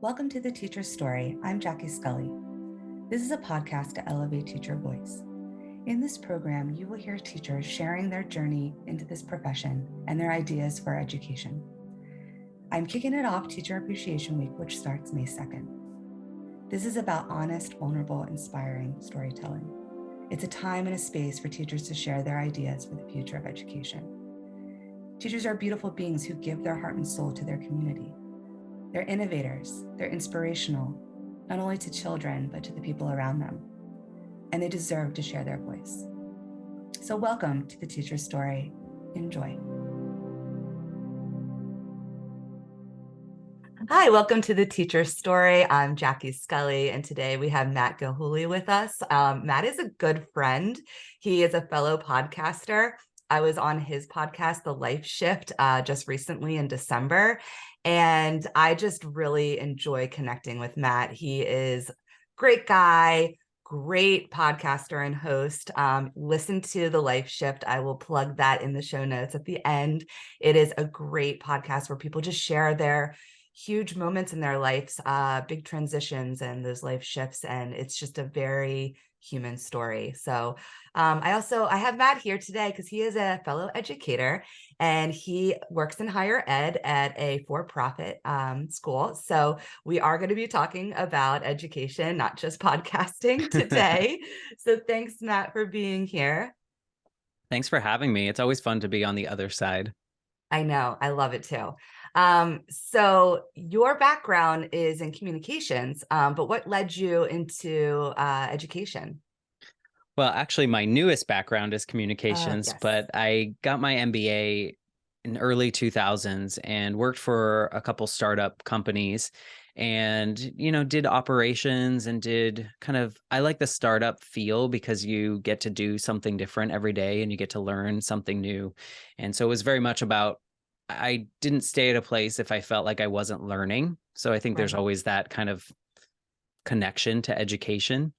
Welcome to The Teacher's Story. I'm Jackie Scully. This is a podcast to elevate teacher voice. In this program, you will hear teachers sharing their journey into this profession and their ideas for education. I'm kicking it off Teacher Appreciation Week, which starts May 2nd. This is about honest, vulnerable, inspiring storytelling. It's a time and a space for teachers to share their ideas for the future of education. Teachers are beautiful beings who give their heart and soul to their community. They're innovators, they're inspirational, not only to children, but to the people around them. And they deserve to share their voice. So welcome to The Teacher's Story. Enjoy. Hi, welcome to The Teacher's Story. I'm Jackie Scully, and today we have Matt Gilhooly with us. Matt is a good friend. He is a fellow podcaster. I was on his podcast, The Life Shift, just recently in December, and I just really enjoy connecting with Matt. He is a great guy, great podcaster and host. Listen to The Life Shift. I will plug that in the show notes at the end. It is a great podcast where people just share their huge moments in their lives, big transitions and those life shifts. And it's just a very human story. So I have Matt here today because he is a fellow educator and he works in higher ed at a for-profit school. So we are going to be talking about education, not just podcasting today. So thanks, Matt, for being here. Thanks for having me. It's always fun to be on the other side. I know. I love it too. So your background is in communications, but what led you into education? Well, actually, my newest background is communications, Yes. but I got my MBA in early 2000s and worked for a couple startup companies and, did operations and I like the startup feel because you get to do something different every day and you get to learn something new. And so it was very much about, I didn't stay at a place if I felt like I wasn't learning. So I think there's always that kind of connection to education.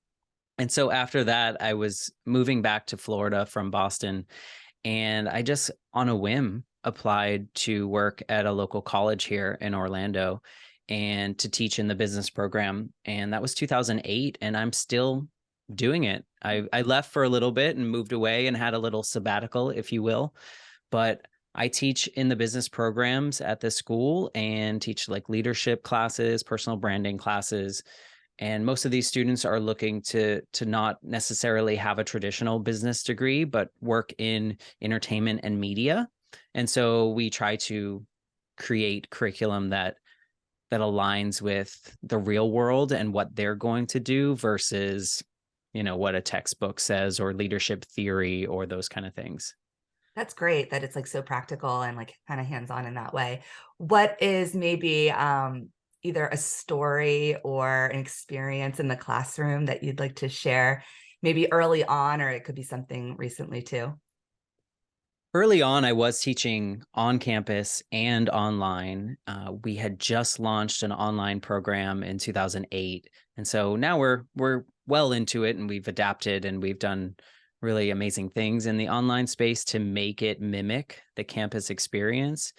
And so after that, I was moving back to Florida from Boston, and I just on a whim applied to work at a local college here in Orlando and to teach in the business program. And that was 2008, and I'm still doing it. I left for a little bit and moved away and had a little sabbatical, if you will. But I teach in the business programs at the school and teach like leadership classes, personal branding classes. And most of these students are looking to not necessarily have a traditional business degree, but work in entertainment and media. And so we try to create curriculum that aligns with the real world and what they're going to do versus, what a textbook says or leadership theory or those kind of things. That's great that it's like so practical and like kind of hands-on in that way. What is maybe either a story or an experience in the classroom that you'd like to share, maybe early on, or it could be something recently too? Early on, I was teaching on campus and online. We had just launched an online program in 2008. And so now we're well into it and we've adapted and we've done really amazing things in the online space to make it mimic the campus experience.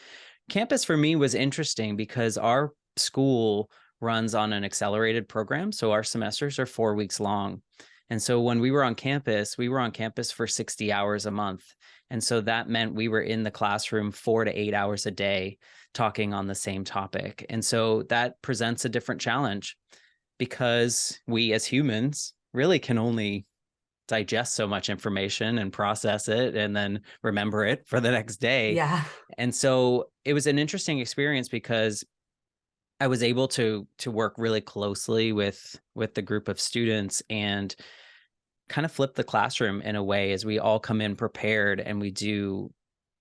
Campus for me was interesting because our school runs on an accelerated program. So our semesters are 4 weeks long. And so when we were on campus for 60 hours a month. And so that meant we were in the classroom 4 to 8 hours a day talking on the same topic. And so that presents a different challenge because we as humans really can only digest so much information and process it and then remember it for the next day. Yeah. And so it was an interesting experience because I was able to work really closely with the group of students and kind of flip the classroom in a way as we all come in prepared and we do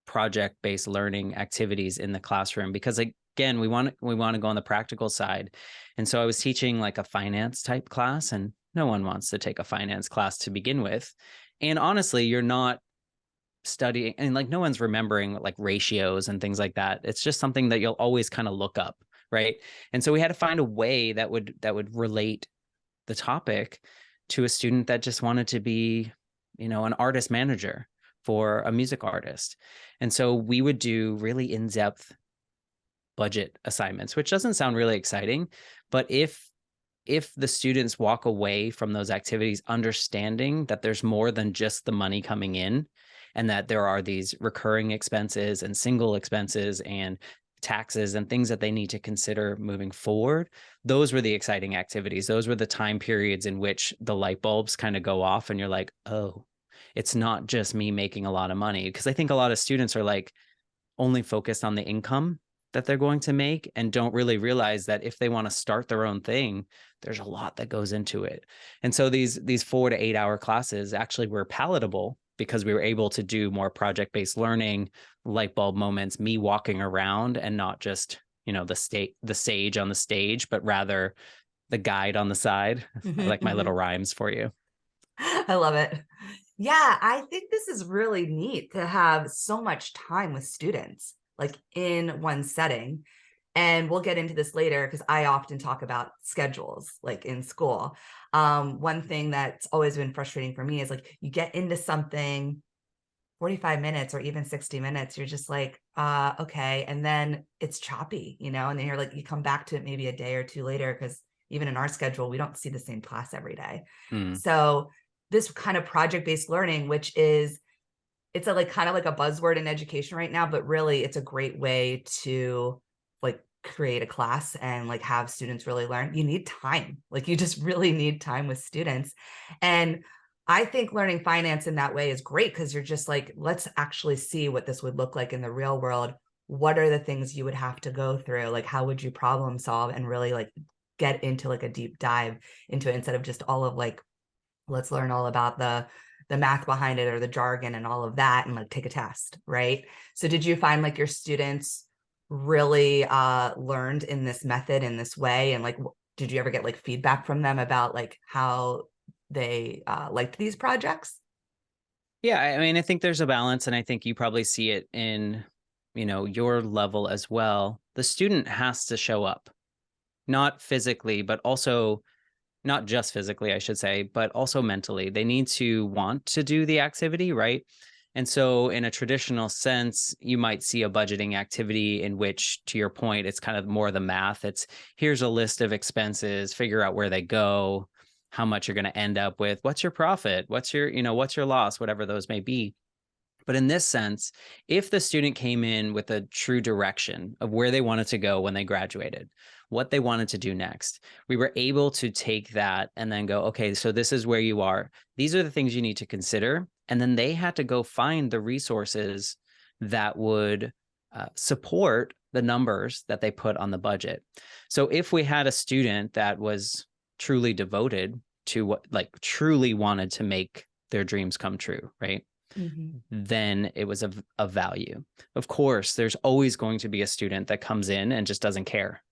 project-based learning activities in the classroom because again, we want to go on the practical side. And so I was teaching like a finance type class and no one wants to take a finance class to begin with. And honestly, you're not studying and like no one's remembering like ratios and things like that. It's just something that you'll always kind of look up, right? And so we had to find a way that would relate the topic to a student that just wanted to be, an artist manager for a music artist. And so we would do really in-depth budget assignments, which doesn't sound really exciting, But if the students walk away from those activities understanding that there's more than just the money coming in, and that there are these recurring expenses and single expenses and taxes and things that they need to consider moving forward, those were the exciting activities. Those were the time periods in which the light bulbs kind of go off and you're like, oh, it's not just me making a lot of money. Because I think a lot of students are like only focused on the income that they're going to make and don't really realize that if they want to start their own thing, there's a lot that goes into it. And so these 4 to 8 hour classes actually were palatable because we were able to do more project-based learning, light bulb moments, me walking around and not just, the sage on the stage, but rather the guide on the side. I like my little rhymes for you. I love it. Yeah, I think this is really neat to have so much time with students, like in one setting. And we'll get into this later because I often talk about schedules, like in school. One thing that's always been frustrating for me is like you get into something 45 minutes or even 60 minutes, you're just like, okay. And then it's choppy, and then you're like, you come back to it maybe a day or two later because even in our schedule, we don't see the same class every day. Mm. So this kind of project-based learning, which is, it's a like kind of like a buzzword in education right now, but really it's a great way to like create a class and like have students really learn. You need time. Like you just really need time with students. And I think learning finance in that way is great because you're just like, let's actually see what this would look like in the real world. What are the things you would have to go through? Like, how would you problem solve and really like get into like a deep dive into it instead of just all of like, let's learn all about the math behind it or the jargon and all of that and like take a test, right? So did you find like your students really learned in this method in this way? And like, did you ever get like feedback from them about like how they liked these projects? Yeah, I mean, I think there's a balance, and I think you probably see it in, your level as well. The student has to show up, not physically, but also not just physically, I should say, but also mentally. They need to want to do the activity, right? And so, in a traditional sense, you might see a budgeting activity in which, to your point, it's kind of more the math. It's here's a list of expenses, figure out where they go, how much you're going to end up with, what's your profit, what's your loss, whatever those may be. But in this sense, if the student came in with a true direction of where they wanted to go when they graduated, what they wanted to do next, we were able to take that and then go, okay, so this is where you are. These are the things you need to consider. And then they had to go find the resources that would support the numbers that they put on the budget. So if we had a student that was truly devoted to what, like truly wanted to make their dreams come true, right? Mm-hmm. Then it was of value. Of course, there's always going to be a student that comes in and just doesn't care.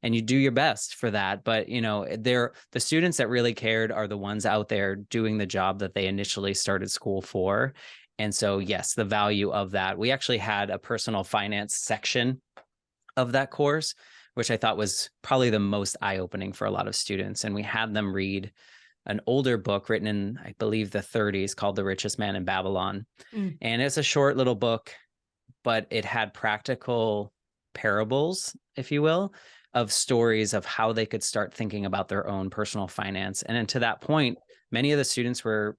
And you do your best for that. But, the students that really cared are the ones out there doing the job that they initially started school for. And so, yes, the value of that. We actually had a personal finance section of that course, which I thought was probably the most eye-opening for a lot of students. And we had them read an older book written in, I believe, the 30s called The Richest Man in Babylon. Mm. And it's a short little book, but it had practical parables, if you will, of stories of how they could start thinking about their own personal finance. And then to that point, many of the students were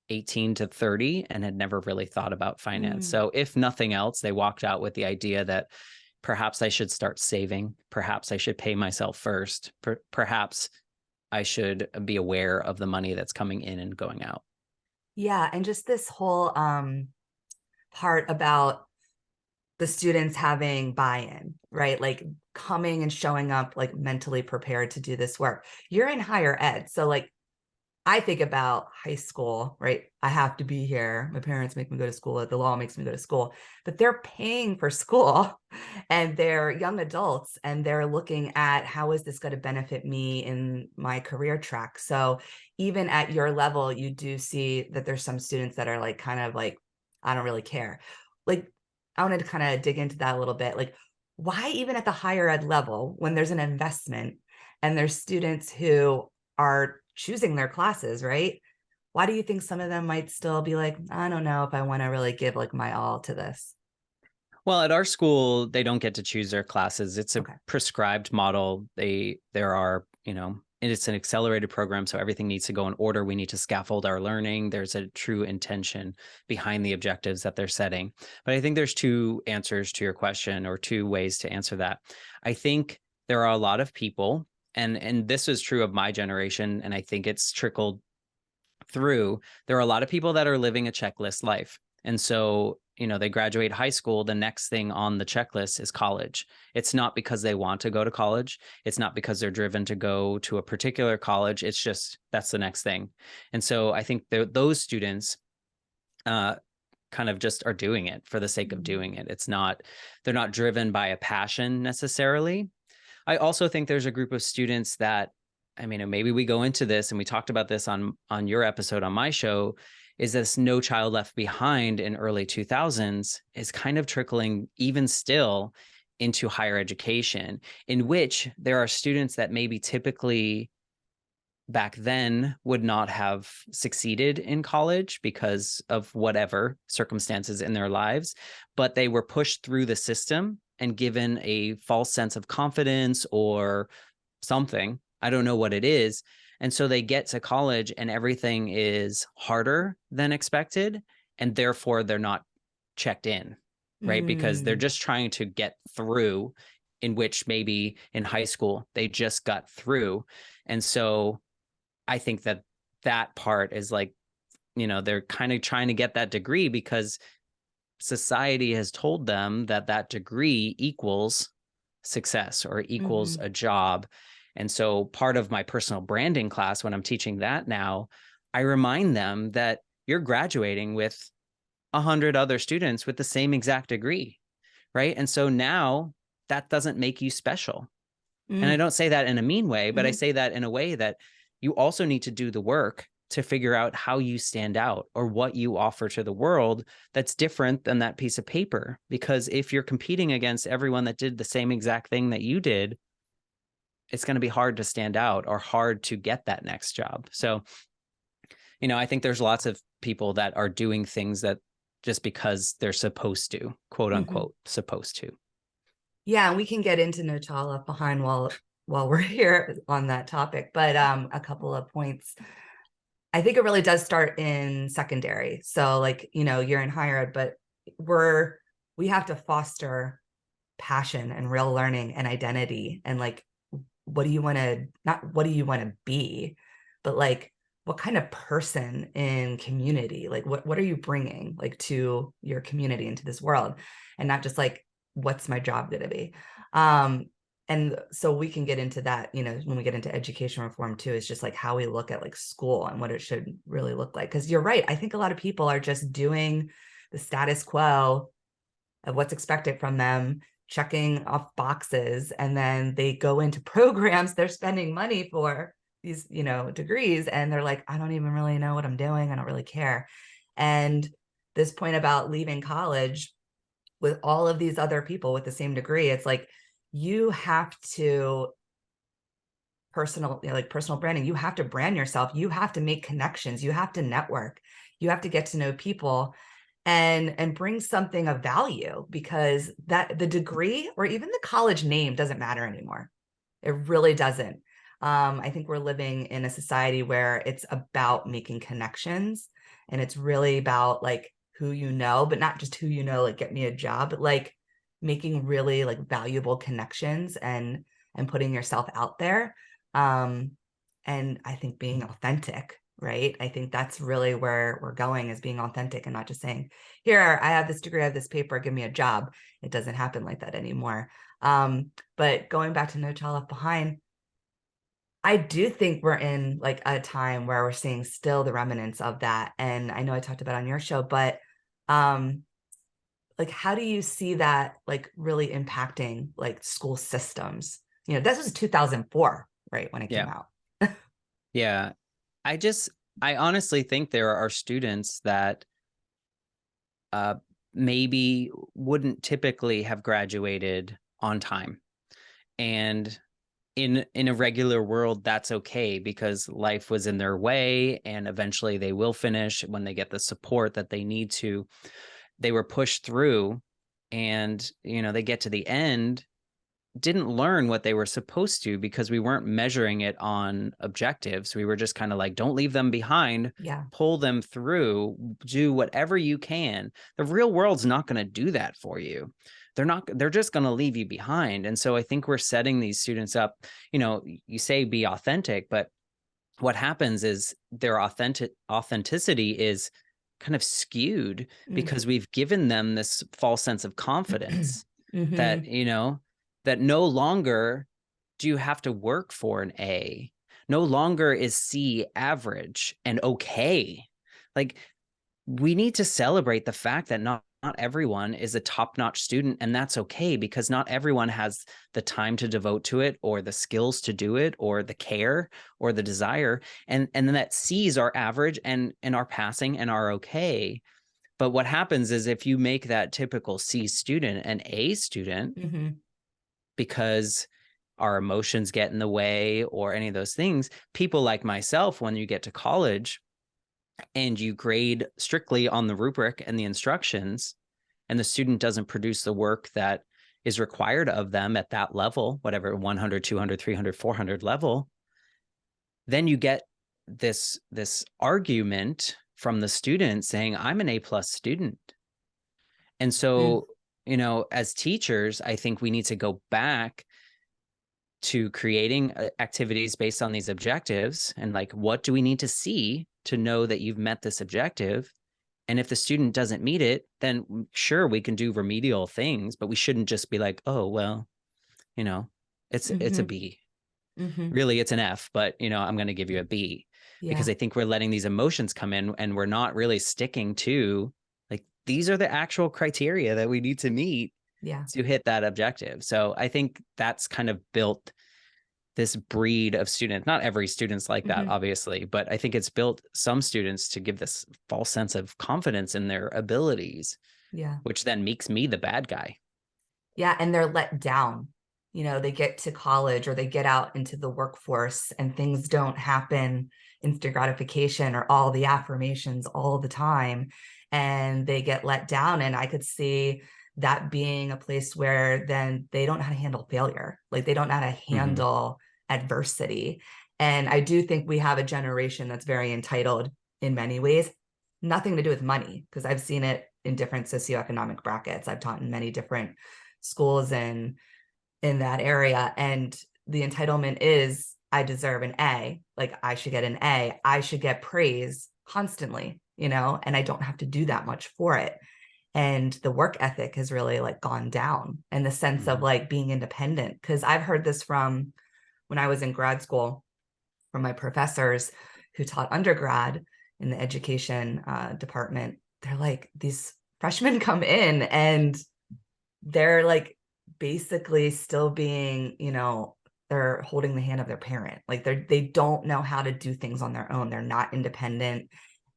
18 to 30 and had never really thought about finance. Mm. So if nothing else, they walked out with the idea that perhaps I should start saving. Perhaps I should pay myself first. Perhaps I should be aware of the money that's coming in and going out. Yeah, and just this whole part about the students having buy-in, right? Like coming and showing up like mentally prepared to do this work. You're in higher ed. So like I think about high school, right? I have to be here. My parents make me go to school. The law makes me go to school, but they're paying for school and they're young adults and they're looking at how is this going to benefit me in my career track? So even at your level, you do see that there's some students that are like, kind of like, I don't really care. Like, I wanted to kind of dig into that a little bit. Like, why even at the higher ed level, when there's an investment and there's students who are choosing their classes, right? Why do you think some of them might still be like, I don't know if I want to really give like my all to this? Well, at our school, they don't get to choose their classes. It's a Okay. prescribed model. There are, and it's an accelerated program, so everything needs to go in order. We need to scaffold our learning. There's a true intention behind the objectives that they're setting. But I think there's two answers to your question, or two ways to answer that. I think there are a lot of people, and this is true of my generation, and I think it's trickled through. There are a lot of people that are living a checklist life. And so, they graduate high school. The next thing on the checklist is college. It's not because they want to go to college. It's not because they're driven to go to a particular college. It's just that's the next thing. And so I think those students kind of just are doing it for the sake of doing it. They're not driven by a passion necessarily. I also think there's a group of students that, and maybe we go into this, and we talked about this on your episode on my show, is this No Child Left Behind in early 2000s is kind of trickling even still into higher education, in which there are students that maybe typically back then would not have succeeded in college because of whatever circumstances in their lives, but they were pushed through the system and given a false sense of confidence or something. I don't know what it is. And so they get to college and everything is harder than expected. And therefore they're not checked in, right? Because they're Mm, just trying to get through, in which maybe in high school they just got through. And so I think that part is like, they're kind of trying to get that degree because society has told them that degree equals success or equals mhm, a job. And so part of my personal branding class, when I'm teaching that now, I remind them that you're graduating with 100 other students with the same exact degree, right? And so now that doesn't make you special. And I mm, don't say that in a mean way, but I mhm, say that in a way that you also need to do the work to figure out how you stand out or what you offer to the world that's different than that piece of paper. Because if you're competing against everyone that did the same exact thing that you did, it's going to be hard to stand out or hard to get that next job. So, I think there's lots of people that are doing things that just because they're supposed to, quote mhm. unquote, supposed to. Yeah, and we can get into No Child Left Behind while we're here on that topic. But a couple of points. I think it really does start in secondary. So like, you're in higher ed, but we have to foster passion and real learning and identity and like what do you want to not what do you want to be, but like what kind of person in community, like what are you bringing like to your community, into this world, and not just like what's my job going to be. And so we can get into that, when we get into education reform too. It's just like how we look at like school and what it should really look like, because you're right, I think a lot of people are just doing the status quo of what's expected from them, checking off boxes, and then they go into programs they're spending money for these, degrees, and they're like, I don't even really know what I'm doing. I don't really care. And this point about leaving college with all of these other people with the same degree, it's like you have to personal branding. You have to brand yourself. You have to make connections. You have to network. You have to get to know people and bring something of value, because that the degree or even the college name doesn't matter anymore. It really doesn't. I think we're living in a society where it's about making connections, and it's really about like who you know, but not just who you know, like get me a job, but like making really like valuable connections and putting yourself out there. Um, and I think being authentic, right? I think that's really where we're going, is being authentic and not just saying, here, I have this degree, I have this paper, give me a job. It doesn't happen like that anymore. But going back to No Child Left Behind, I do think we're in like a time where we're seeing still the remnants of that. And I know I talked about it on your show, but um, like how do you see that like really impacting like school systems? This was 2004, right, when it came Yeah. out. Yeah. I honestly think there are students that uh, maybe wouldn't typically have graduated on time. And in a regular world, that's okay because life was in their way and eventually they will finish when they get the support that they need to. They were pushed through and, they get to the end, didn't learn what they were supposed to because we weren't measuring it on objectives. We were just kind of like, don't leave them behind, Yeah. pull them through, do whatever you can. The real world's not going to do that for you. They're just going to leave you behind. And so I think we're setting these students up, you say be authentic, but what happens is their authenticity is kind of skewed Mm. because we've given them this false sense of confidence that, Mm-hmm. that no longer do you have to work for an A. No longer is C average and okay. Like, we need to celebrate the fact that not everyone is a top-notch student, and that's okay, because not everyone has the time to devote to it, or the skills to do it, or the care, or the desire. And then that C's are average and are passing and are okay. But what happens is, if you make that typical C student an A student, Mm-hmm. because our emotions get in the way or any of those things, people like myself, when you get to college and you grade strictly on the rubric and the instructions, and the student doesn't produce the work that is required of them at that level, whatever, 100, 200, 300, 400 level, then you get this argument from the student saying, I'm an A+ student. And Mm. so, as teachers, I think we need to go back to creating activities based on these objectives, and like, what do we need to see to know that you've met this objective? And if the student doesn't meet it, then sure, we can do remedial things, but we shouldn't just be like, oh, well, it's a Mm-hmm. B. Mm-hmm. Really, it's an F, but I'm going to give you a B, because Yeah. I think we're letting these emotions come in, and we're not really sticking to, like, these are the actual criteria that we need to meet Yeah. to hit that objective. So I think that's kind of built this breed of student. Not every student's like that, Mm-hmm. obviously, but I think it's built some students to give this false sense of confidence in their abilities, Yeah. which then makes me the bad guy. Yeah. And they're let down. They get to college or they get out into the workforce and things don't happen instant gratification or all the affirmations all the time. And they get let down. And I could see that being a place where then they don't know how to handle failure. Like they don't know how to Mm-hmm. handle adversity. And I do think we have a generation that's very entitled in many ways, nothing to do with money, because I've seen it in different socioeconomic brackets. I've taught in many different schools and in that area. And the entitlement is, I deserve an A. Like I should get an A. I should get praise constantly, and I don't have to do that much for it. And the work ethic has really like gone down, and the sense of Mm-hmm. like being independent. Cause I've heard this from when I was in grad school from my professors who taught undergrad in the education department. They're like, these freshmen come in and they're like basically still being, they're holding the hand of their parent. Like they don't know how to do things on their own. They're not independent.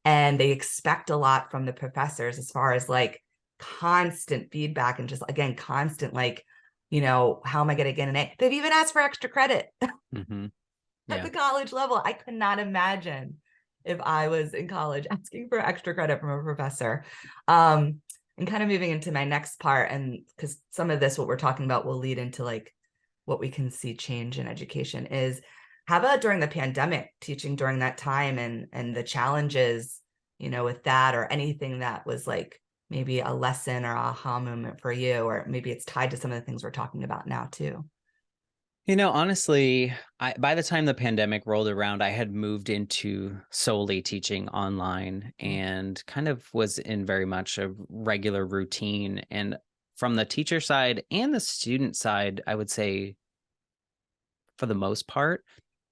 And they expect a lot from the professors as far as like constant feedback and just again, constant like, how am I going to get an A? They've even asked for extra credit Mm-hmm. at Yeah. the college level. I could not imagine if I was in college asking for extra credit from a professor. And kind of moving into my next part, and because some of this, what we're talking about, will lead into like what we can see change in education is, how about during the pandemic, teaching during that time and the challenges, with that, or anything that was like maybe a lesson or aha moment for you, or maybe it's tied to some of the things we're talking about now too. Honestly, by the time the pandemic rolled around, I had moved into solely teaching online Mm. and kind of was in very much a regular routine. And from the teacher side and the student side, I would say, for the most part,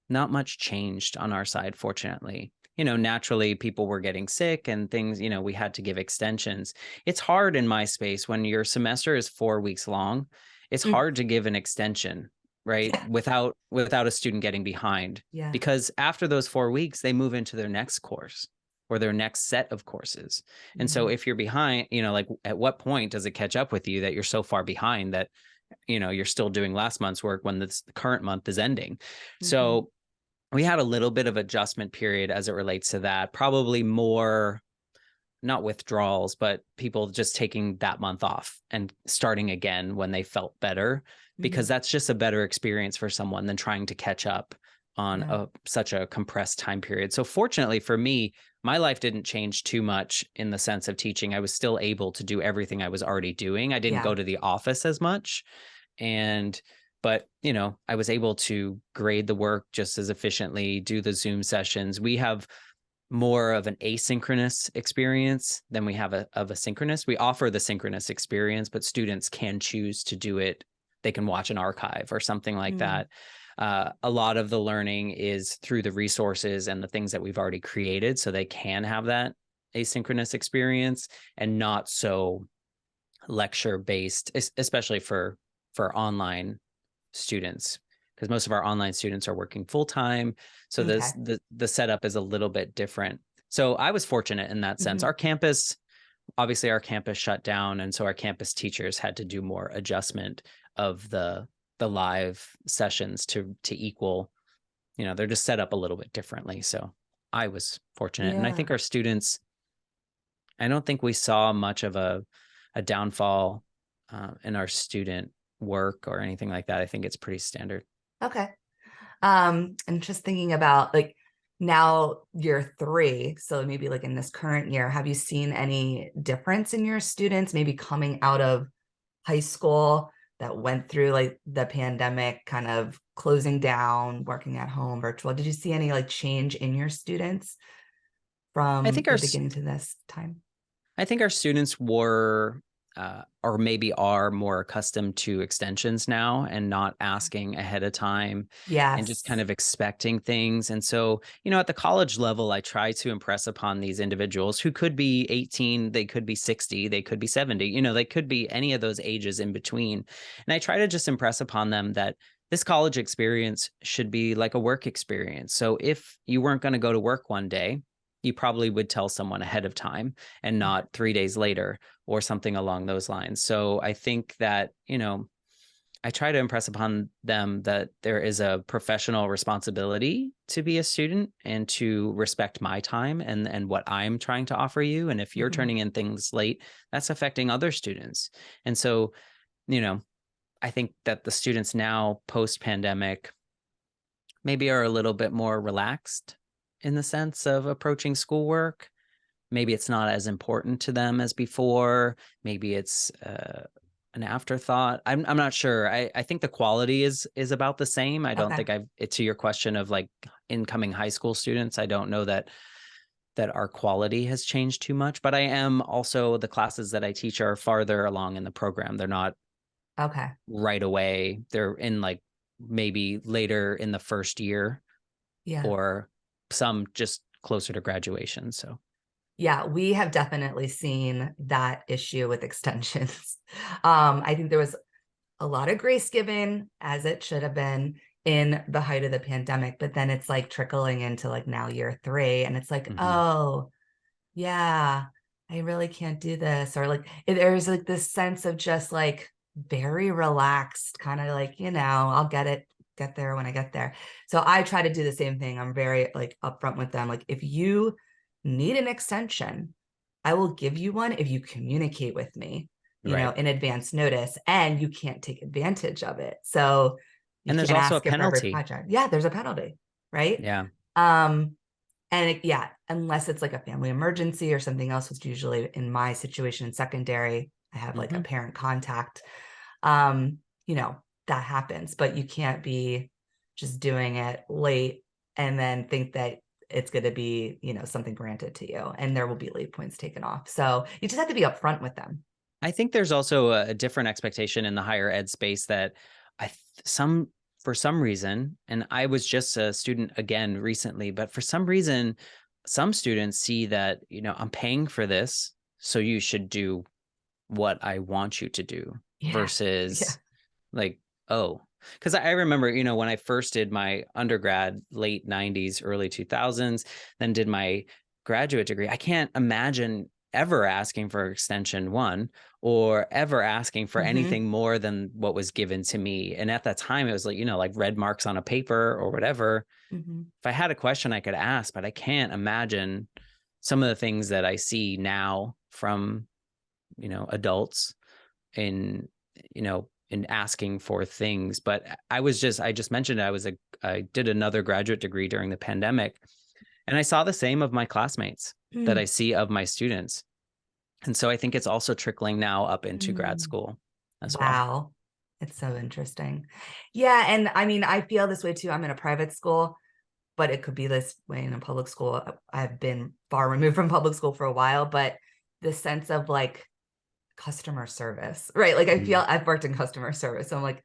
not much changed on our side, fortunately. Naturally, people were getting sick and things, we had to give extensions. It's hard in my space when your semester is 4 weeks long. It's Mm. hard to give an extension, right? Yeah. Without a student getting behind, Yeah. because after those 4 weeks, they move into their next course or their next set of courses. And so Mm-hmm. if you're behind, like, at what point does it catch up with you that you're so far behind that, you're still doing last month's work when the current month is ending? Mm-hmm. So we had a little bit of adjustment period as it relates to that, probably more not withdrawals, but people just taking that month off and starting again when they felt better, because Mhm. that's just a better experience for someone than trying to catch up on Yeah. such a compressed time period. So fortunately for me, my life didn't change too much in the sense of teaching. I was still able to do everything I was already doing. I didn't Yeah. go to the office as much. And, but, I was able to grade the work just as efficiently, do the Zoom sessions. We have more of an asynchronous experience than we have of a synchronous. We offer the synchronous experience, but students can choose to do it. They can watch an archive or something like Mm. that. A lot of the learning is through the resources and the things that we've already created, so they can have that asynchronous experience and not so lecture based, especially for online students, because most of our online students are working full time. So Okay. the setup is a little bit different. So I was fortunate in that sense. Mhm. Our campus shut down, and so our campus teachers had to do more adjustment of the live sessions to equal, they're just set up a little bit differently. So I was fortunate, and I Yeah. think our students, I don't think we saw much of a downfall in our student work or anything like that. I think it's pretty standard. Okay. And just thinking about like now year three, so maybe like in this current year, have you seen any difference in your students maybe coming out of high school that went through like the pandemic, kind of closing down, working at home, virtual? Did you see any like change in your students I from think the beginning to this time? I think our students were, or maybe are more accustomed to extensions now and not asking ahead of time and just kind Yes. of expecting things. And so, at the college level, I try to impress upon these individuals who could be 18, they could be 60, they could be 70, they could be any of those ages in between. And I try to just impress upon them that this college experience should be like a work experience. So if you weren't going to go to work one day, you probably would tell someone ahead of time and Yeah. not 3 days later or something along those lines. So I think that, I try to impress upon them that there is a professional responsibility to be a student and to respect my time and what I'm trying to offer you. And if you're Mhm. turning in things late, that's affecting other students. And so, you know, I think that the students now post pandemic maybe are a little bit more relaxed in the sense of approaching schoolwork. Maybe it's not as important to them as before. Maybe it's an afterthought. I'm not sure. I think the quality is about the same. I don't Okay. think to your question of like incoming high school students, I don't know that our quality has changed too much, but I am also, the classes that I teach are farther along in the program. They're not Okay. right away. They're in like maybe later in the first year, Yeah. or some just closer to graduation. So Yeah, we have definitely seen that issue with extensions. I think there was a lot of grace given, as it should have been in the height of the pandemic, but then it's like trickling into like now year three, and it's like, mhm. oh, yeah, I really can't do this. Or like there's like this sense of just like very relaxed, kind of like, I'll get there when I get there. So I try to do the same thing. I'm very like upfront with them. Like if you need an extension, I will give you one if you communicate with me, Right. in advance notice, and you can't take advantage of it. So you And there's can't also a ask it for every penalty. project. Yeah, there's a penalty, right? Yeah. Um, yeah, unless it's like a family emergency or something else, which usually in my situation in secondary, I have like a Mhm. parent contact. Um, you know, that happens, but you can't be just doing it late and then think that it's going to be, something granted to you and there will be late points taken off. So you just have to be upfront with them. I think there's also a different expectation in the higher ed space that I th- some for some reason, and I was just a student again recently, but for some reason, some students see that, I'm paying for this, so you should do what I want you to do Yeah. Yeah. versus like, oh, because I remember, when I first did my undergrad, late 90s, early 2000s, then did my graduate degree, I can't imagine ever asking for extension one or ever asking for Mm-hmm. anything more than what was given to me. And at that time, it was like, like red marks on a paper or whatever. Mm-hmm. If I had a question, I could ask, but I can't imagine some of the things that I see now from, adults in, in asking for things. But I just mentioned I did another graduate degree during the pandemic, and I saw the same of my classmates that I Mm, see of my students. And so I think it's also trickling now up into grad mm. school as well. Wow. It's so interesting. Yeah. And I mean, I feel this way too. I'm in a private school, but it could be this way in a public school. I've been far removed from public school for a while, but the sense of like customer service, right? Like I feel Mm. I've worked in customer service. So I'm like,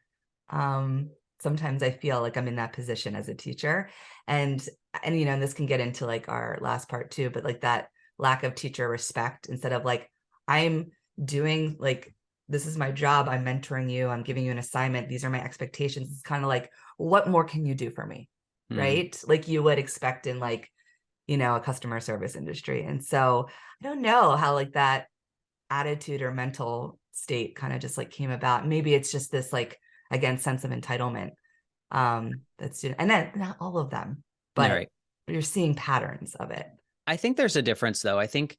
sometimes I feel like I'm in that position as a teacher. And and this can get into like our last part too, but like that lack of teacher respect instead of like, I'm doing like this is my job. I'm mentoring you. I'm giving you an assignment. These are my expectations. It's kind of like, what more can you do for me? Mm. Right? Like you would expect in like, a customer service industry. And so I don't know how like that attitude or mental state kind of just like came about. Maybe it's just this like again sense of entitlement. That's and then not all of them, All but right. you're seeing patterns of it. I think there's a difference though. I think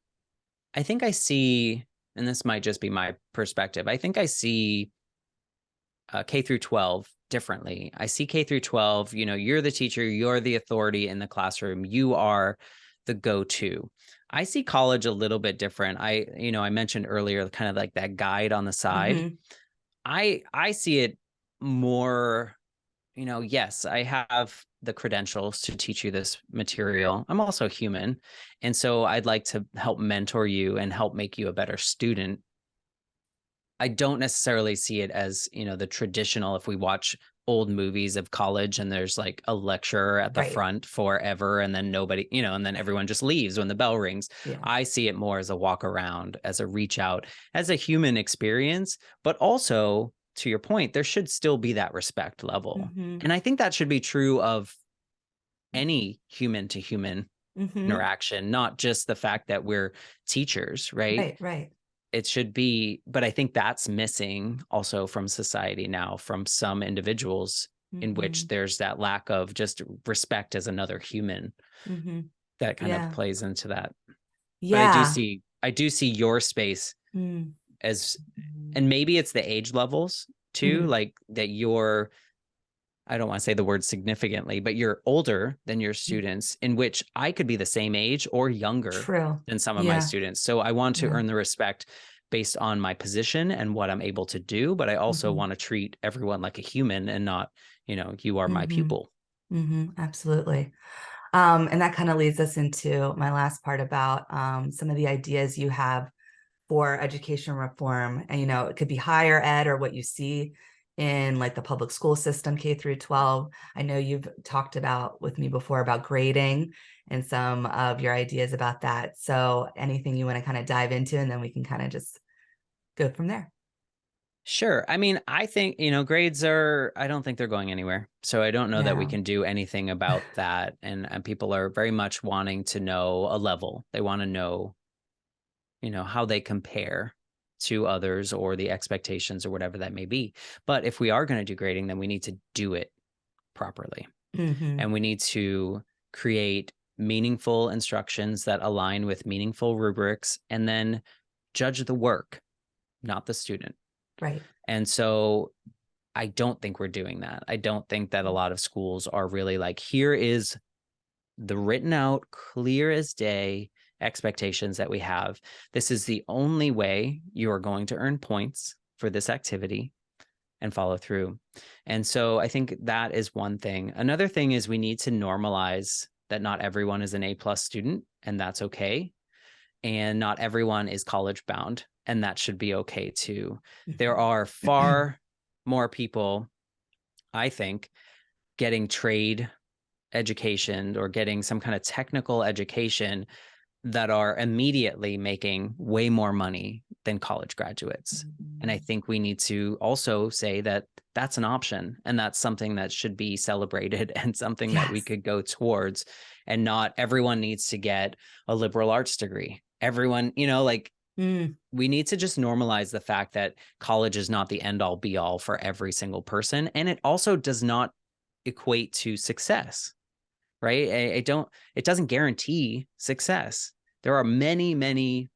I see, and this might just be my perspective. I think I see K through 12 differently. I see K through 12, you're the teacher, you're the authority in the classroom, you are the go-to. I see college a little bit different. I mentioned earlier kind of like that guide on the side. Mm-hmm. I see it more, yes, I have the credentials to teach you this material. I'm also human. And so I'd like to help mentor you and help make you a better student. I don't necessarily see it as, the traditional, if we watch old movies of college and there's like a lecturer at the Right. front forever and then nobody, and then everyone just leaves when the bell rings. Yeah. I see it more as a walk around, as a reach out, as a human experience, but also to your point, there should still be that respect level. Mm-hmm. And I think that should be true of any human to human Mm-hmm. interaction, not just the fact that we're teachers, right? Right. Right. It should be, but I think that's missing also from society now, from some individuals, in Mm-hmm. which there's that lack of just respect as another human Mm-hmm. that kind of Yeah. plays into that. But Yeah. I do see your space Mm-hmm. as, and maybe it's the age levels too, Mm-hmm. like that you're, I don't want to say the word significantly, but you're older than your students, in which I could be the same age or younger True. than some of my Yeah. students. So I want to Yeah. earn the respect based on my position and what I'm able to do. But I also Mm-hmm. want to treat everyone like a human and not, you are my Mm-hmm. pupil. Mm-hmm. Absolutely. And that kind of leads us into my last part about some of the ideas you have for education reform. And, it could be higher ed or what you see in like the public school system, K through 12. I know you've talked about with me before about grading and some of your ideas about that. So anything you want to kind of dive into, and then we can kind of just go from there. Sure. I mean, I think, grades I don't think they're going anywhere. So I don't know that we No. can do anything about that. And people are very much wanting to know a level. They want to know, how they compare to others or the expectations or whatever that may be. But if we are going to do grading, then we need to do it properly. Mm-hmm. And we need to create meaningful instructions that align with meaningful rubrics and then judge the work, not the student. Right. And so I don't think we're doing that. I don't think that a lot of schools are really like, here is the written out, clear as day expectations that we have. This is the only way you are going to earn points for this activity and follow through. And so I think that is one thing. Another thing is we need to normalize that not everyone is an A+ student, and that's okay. And not everyone is college bound, and that should be okay too. There are far more people, I think, getting trade education or getting some kind of technical education that are immediately making way more money than college graduates. And I think we need to also say that that's an option, and that's something that should be celebrated and something that we Yes. could go towards. And not everyone needs to get a liberal arts degree. Everyone, Mm. we need to just normalize the fact that college is not the end all be all for every single person. And it also does not equate to success, right? It doesn't guarantee success. There are many, many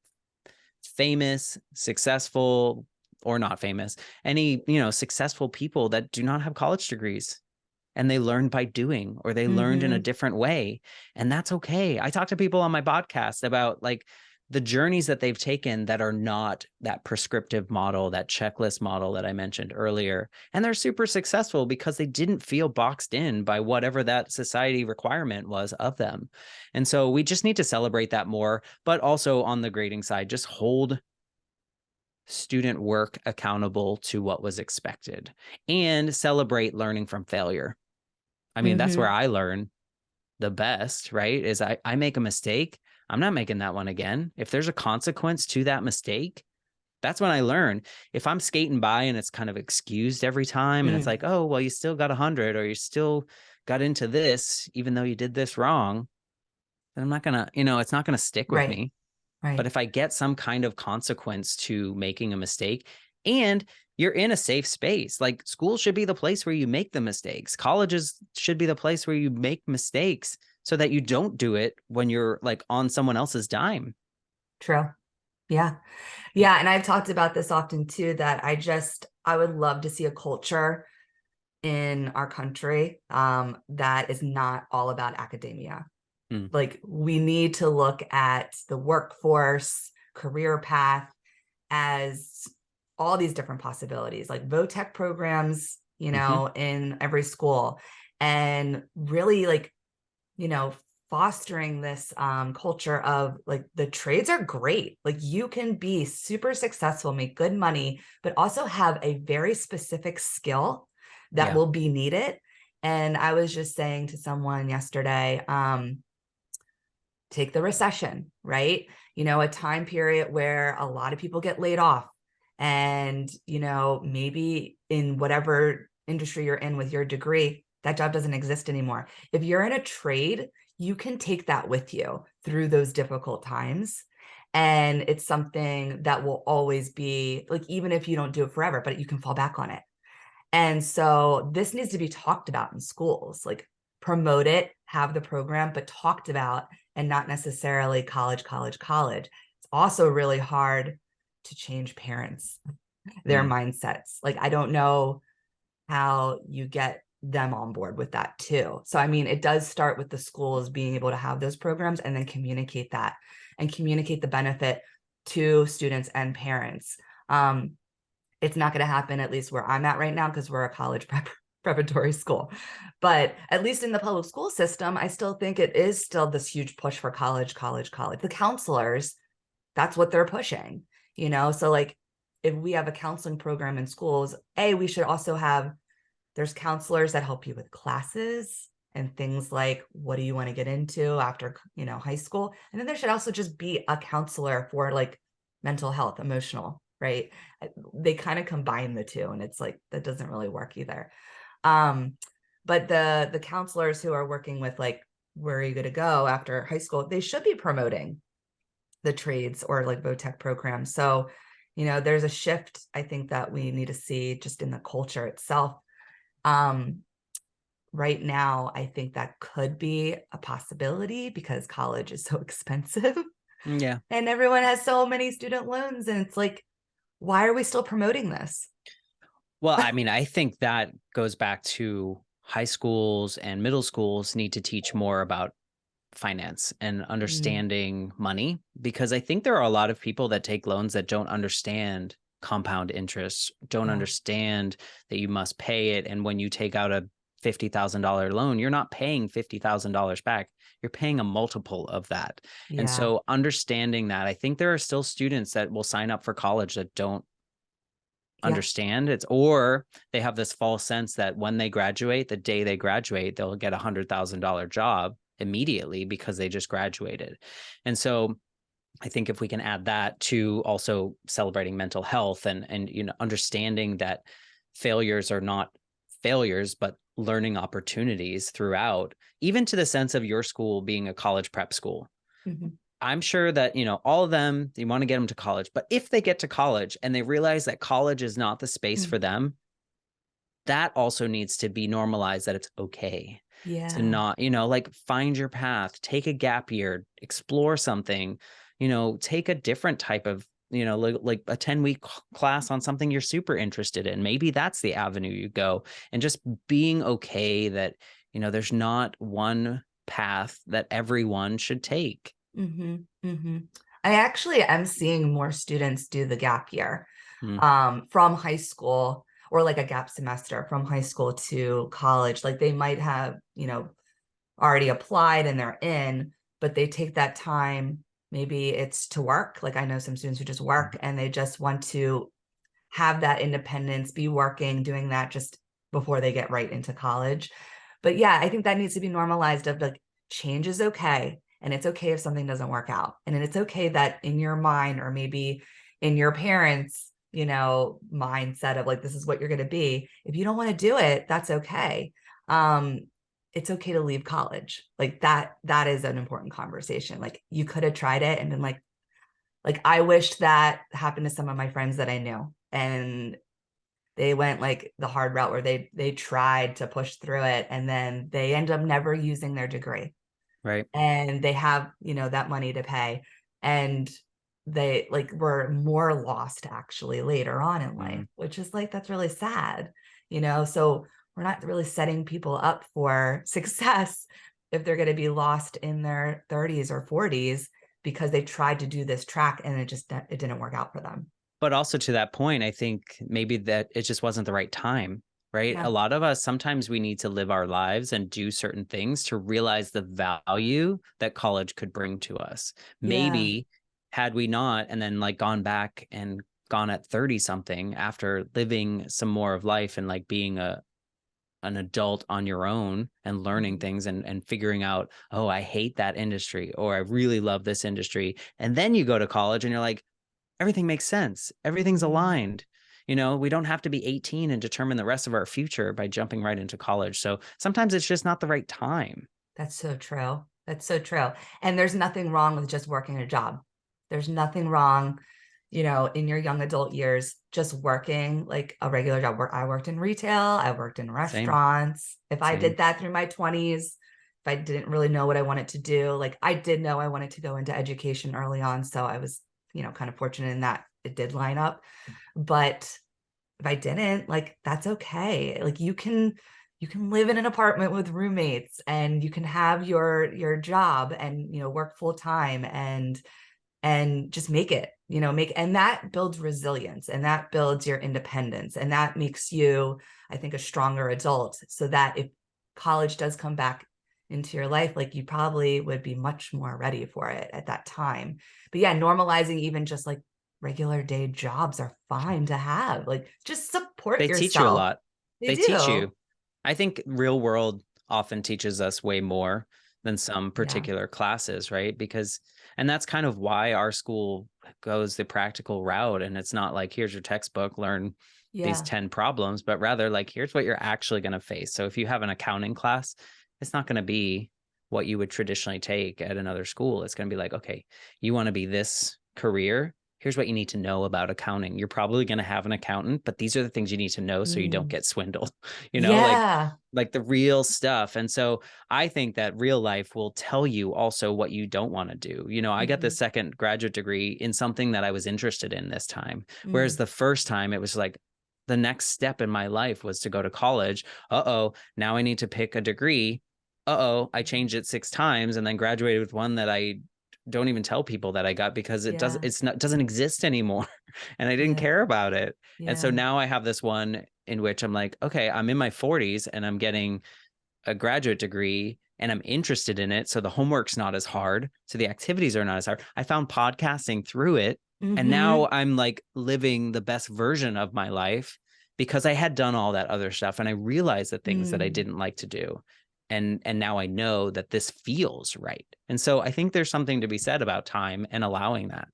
famous, successful, or not famous, any, successful people that do not have college degrees, and they learned by doing, or they learned in a different way. And that's okay. I talk to people on my podcast about like the journeys that they've taken that are not that prescriptive model, that checklist model that I mentioned earlier. And they're super successful because they didn't feel boxed in by whatever that society requirement was of them. And so we just need to celebrate that more, but also on the grading side, just hold student work accountable to what was expected and celebrate learning from failure. I mean, that's where I learn the best, right? Is I make a mistake. I'm not making that one again. If there's a consequence to that mistake, that's when I learn. If I'm skating by and it's kind of excused every time and it's like, oh, well, you still got 100 or you still got into this, even though you did this wrong, then I'm not going to, it's not going to stick with me. Right. But if I get some kind of consequence to making a mistake, and you're in a safe space, like school should be the place where you make the mistakes. Colleges should be the place where you make mistakes so that you don't do it when you're like on someone else's dime. True. Yeah. Yeah. And I've talked about this often too, that I would love to see a culture in our country that is not all about academia. Like we need to look at the workforce, career path as all these different possibilities, like VOTEC programs, in every school, and really like, fostering this culture of like the trades are great. Like you can be super successful, make good money, but also have a very specific skill that will be needed. And I was just saying to someone yesterday, take the recession, right? A time period where a lot of people get laid off, and, maybe in whatever industry you're in with your degree, that job doesn't exist anymore. If you're in a trade, you can take that with you through those difficult times. And it's something that will always be like, even if you don't do it forever, but you can fall back on it. And so this needs to be talked about in schools, like promote it, have the program, but talked about, and not necessarily college. It's also really hard to change parents, their mindsets. Like, I don't know how you get them on board with that too. So, I mean, it does start with the schools being able to have those programs and then communicate that and communicate the benefit to students and parents. It's not going to happen, at least where I'm at right now, because we're a college preparatory school. But at least in the public school system, I still think it is still this huge push for college. The counselors, that's what they're pushing, So like if we have a counseling program in schools, we should also have, there's counselors that help you with classes and things like, what do you want to get into after, high school? And then there should also just be a counselor for like mental health, emotional, right? They kind of combine the two, and it's like, that doesn't really work either. But the counselors who are working with like, where are you going to go after high school? They should be promoting the trades or like VOTEC programs. So, there's a shift, I think, that we need to see just in the culture itself. Right now, I think that could be a possibility because college is so expensive. Yeah. And everyone has so many student loans. And it's like, why are we still promoting this? Well, I mean, I think that goes back to high schools and middle schools need to teach more about finance and understanding money, because I think there are a lot of people that take loans that don't understand compound interest, don't understand that you must pay it. And when you take out a $50,000 loan, you're not paying $50,000 back. You're paying a multiple of that. Yeah. And so understanding that, I think there are still students that will sign up for college that don't understand it, or they have this false sense that when they graduate, the day they graduate, they'll get $100,000 job immediately because they just graduated. And so I think if we can add that to also celebrating mental health and understanding that failures are not failures, but learning opportunities throughout, even to the sense of your school being a college prep school. I'm sure that, all of them, you want to get them to college, but if they get to college and they realize that college is not the space for them, that also needs to be normalized, that it's okay to Yeah. not, like, find your path, take a gap year, explore something, take a different type of, like a 10-week class on something you're super interested in. Maybe that's the avenue you go, and just being okay that, there's not one path that everyone should take. Mm-hmm. Mm-hmm. I actually am seeing more students do the gap year Mm, from high school, or like a gap semester from high school to college. Like they might have, already applied and they're in, but they take that time. Maybe it's to work. Like I know some students who just work and they just want to have that independence, be working, doing that just before they get right into college. But yeah, I think that needs to be normalized, of like, change is okay. And it's okay if something doesn't work out. And it's okay that in your mind, or maybe in your parents, mindset of like, this is what you're going to be. If you don't want to do it, that's okay. Um, it's okay to leave college. Like that is an important conversation. Like you could have tried it and been like I wished that happened to some of my friends that I knew, and they went like the hard route where they tried to push through it, and then they end up never using their degree, right. and they have, that money to pay, and they like were more lost actually later on in life, Mm. which is like, that's really sad, so we're not really setting people up for success if they're going to be lost in their 30s or 40s because they tried to do this track and it didn't work out for them. But also, to that point, I think maybe that it just wasn't the right time, right? A Yeah. lot of us, sometimes we need to live our lives and do certain things to realize the value that college could bring to us. Yeah. Maybe had we not, and then like gone back and gone at 30 something after living some more of life and like being an adult on your own and learning Mhm. things and figuring out, oh, I hate that industry, or I really love this industry. And then you go to college and you're like, everything makes sense. Everything's Mhm. aligned. We don't have to be 18 and determine the rest of our future by jumping right into college. So sometimes it's just not the right time. That's so true. That's so true. And there's nothing wrong with just working a job. There's nothing wrong, in your young adult years, just working like a regular job. Where I worked in retail, I worked in Same, restaurants. If I same. did that through my 20s, if I didn't really know what I wanted to do, like I did know I wanted to go into education early on. So I was, kind of fortunate in that it did line up. But if I didn't, like that's okay. Like you can live in an apartment with roommates, and you can have your job, and work full time, and just make it, and that builds resilience, and that builds your independence, and that makes you, I think, a stronger adult, so that if college does come back into your life, like you probably would be much more ready for it at that time. But yeah, normalizing even just like regular day jobs are fine to have. Like just support They teach you a yourself. lot. They They teach do. you. I think real world often teaches us way more than some Yeah. particular classes, right? And that's kind of why our school goes the practical route. And it's not like, here's your textbook, learn these Yeah. 10 problems, but rather like, here's what you're actually going to face. So if you have an accounting class, it's not going to be what you would traditionally take at another school. It's going to be like, okay, you want to be this career. Here's what you need to know about accounting. You're probably going to have an accountant, but these are the things you need to know so you don't Mm. get swindled, you know, like Yeah. like the real stuff. And so I think that real life will tell you also what you don't want to do. I got the Mhm. second graduate degree in something that I was interested in this time. Whereas Mm. the first time it was like the next step in my life was to go to college. Uh-oh, now I need to pick a degree. Uh-oh, I changed it 6 times and then graduated with one that I don't even tell people that I got because Yeah. it's not doesn't exist anymore. And I didn't Yeah. care about it. And so Yeah. now I have this one in which I'm like, okay, I'm in my 40s and I'm getting a graduate degree and I'm interested in it. So the homework's not as hard. So the activities are not as hard. I found podcasting through it. And Mhm. now I'm like living the best version of my life because I had done all that other stuff and I realized the things that I Mm. didn't like to do. And now I know that this feels right. And so I think there's something to be said about time and allowing that.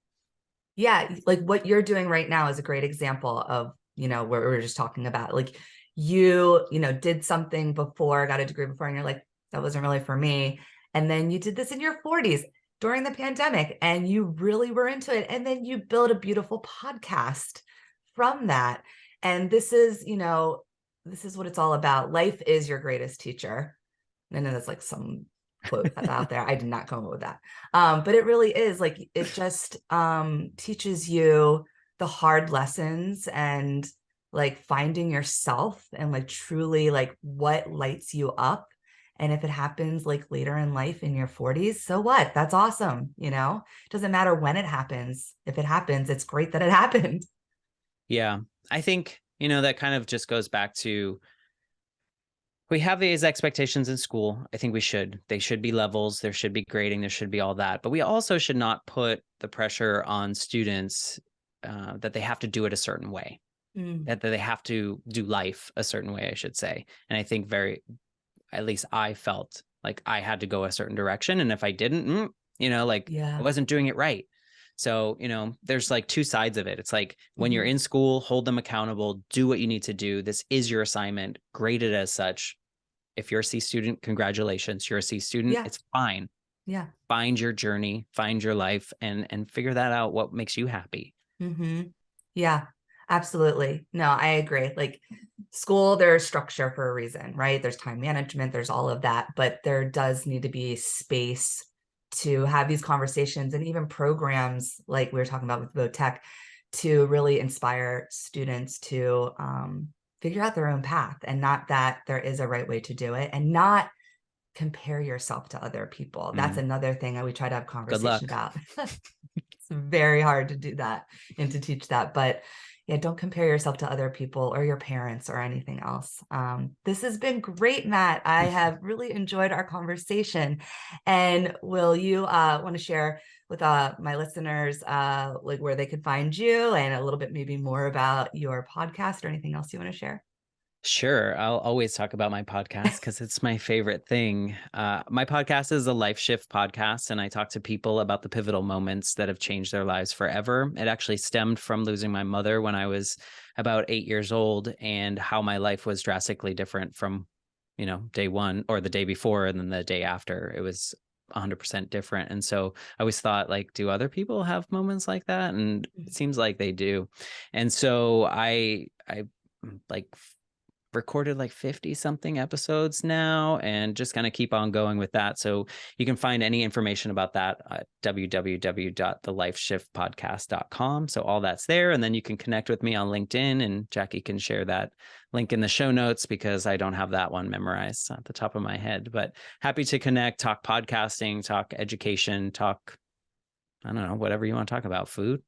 Yeah, like what you're doing right now is a great example of, what we were just talking about. Like did something before, got a degree before, and you're like, that wasn't really for me. And then you did this in your 40s during the pandemic, and you really were into it. And then you build a beautiful podcast from that. And this is, this is what it's all about. Life is your greatest teacher. And then there's like some quote that's out there. I did not come up with that. But it really is like, it just teaches you the hard lessons and like finding yourself and like truly like what lights you up. And if it happens like later in life in your 40s, so what? That's awesome. You know, it doesn't matter when it happens. If it happens, it's great that it happened. Yeah. I think, that kind of just goes back to, we have these expectations in school. I think they should be levels. There should be grading. There should be all that. But we also should not put the pressure on students that they have to do it a certain way, that they have to do life a certain way, I should say. And I think at least I felt like I had to go a certain direction. And if I didn't, like I Yeah. wasn't doing it right. So, there's like two sides of it. It's like when you're in school, hold them accountable, do what you need to do. This is your assignment, grade it as such. If you're a C student, congratulations. You're a C student, Yeah. it's fine. Yeah. Find your journey, find your life, and figure that out, what makes you happy. Yeah, absolutely. No, I agree. Like school, there's structure for a reason, right? There's time management, there's all of that, but there does need to be space to have these conversations and even programs like we were talking about with VoTech to really inspire students to figure out their own path, and not that there is a right way to do it, and not compare yourself to other people. That's another thing that we try to have Good conversation luck. about. It's very hard to do that and to teach that, but yeah, don't compare yourself to other people or your parents or anything else. This has been great, Matt. I have really enjoyed our conversation. And will you want to share with my listeners like where they could find you and a little bit maybe more about your podcast or anything else you want to share? Sure. I'll always talk about my podcast because it's my favorite thing. My podcast is a life shift podcast, and I talk to people about the pivotal moments that have changed their lives forever. It actually stemmed from losing my mother when I was about 8 years old, and how my life was drastically different from, day one or the day before, and then the day after. It was 100% different. And so I always thought, like, do other people have moments like that? And it seems like they do. And so I like recorded like 50 something episodes now, and just kind of keep on going with that. So you can find any information about that at www.thelifeshiftpodcast.com. So all that's there. And then you can connect with me on LinkedIn, and Jackie can share that link in the show notes because I don't have that one memorized at the top of my head. But happy to connect, talk podcasting, talk education, talk, I don't know, whatever you want to talk about, food.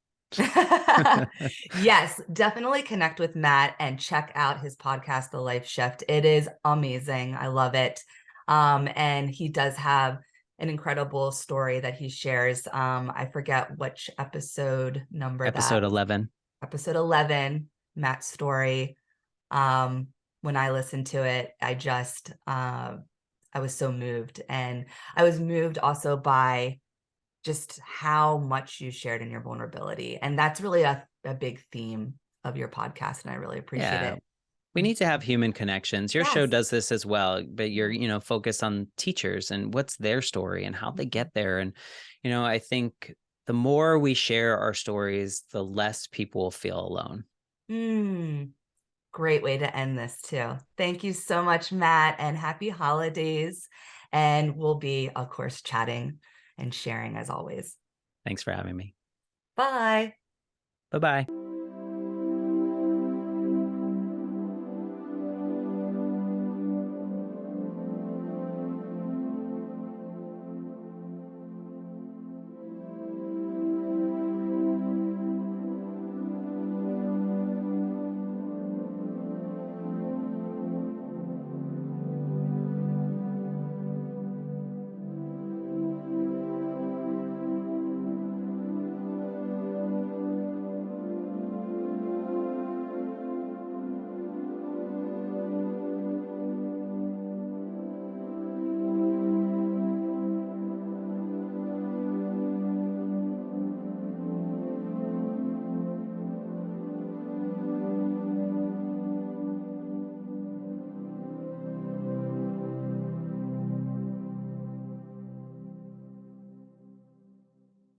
Yes, definitely connect with Matt and check out his podcast, The Life Shift. It is amazing. I love it. And he does have an incredible story that he shares. I forget which episode number Episode that. 11. Episode 11, Matt's story. When I listened to it, I was so moved. And I was moved also by just how much you shared in your vulnerability. And that's really a big theme of your podcast. And I really appreciate Yeah. it. We need to have human connections. Your show Yes. does this as well, but you're, focused on teachers and what's their story and how they get there. And, I think the more we share our stories, the less people will feel alone. Great way to end this too. Thank you so much, Matt, and happy holidays. And we'll be, of course, chatting and sharing as always. Thanks for having me. Bye. Bye-bye.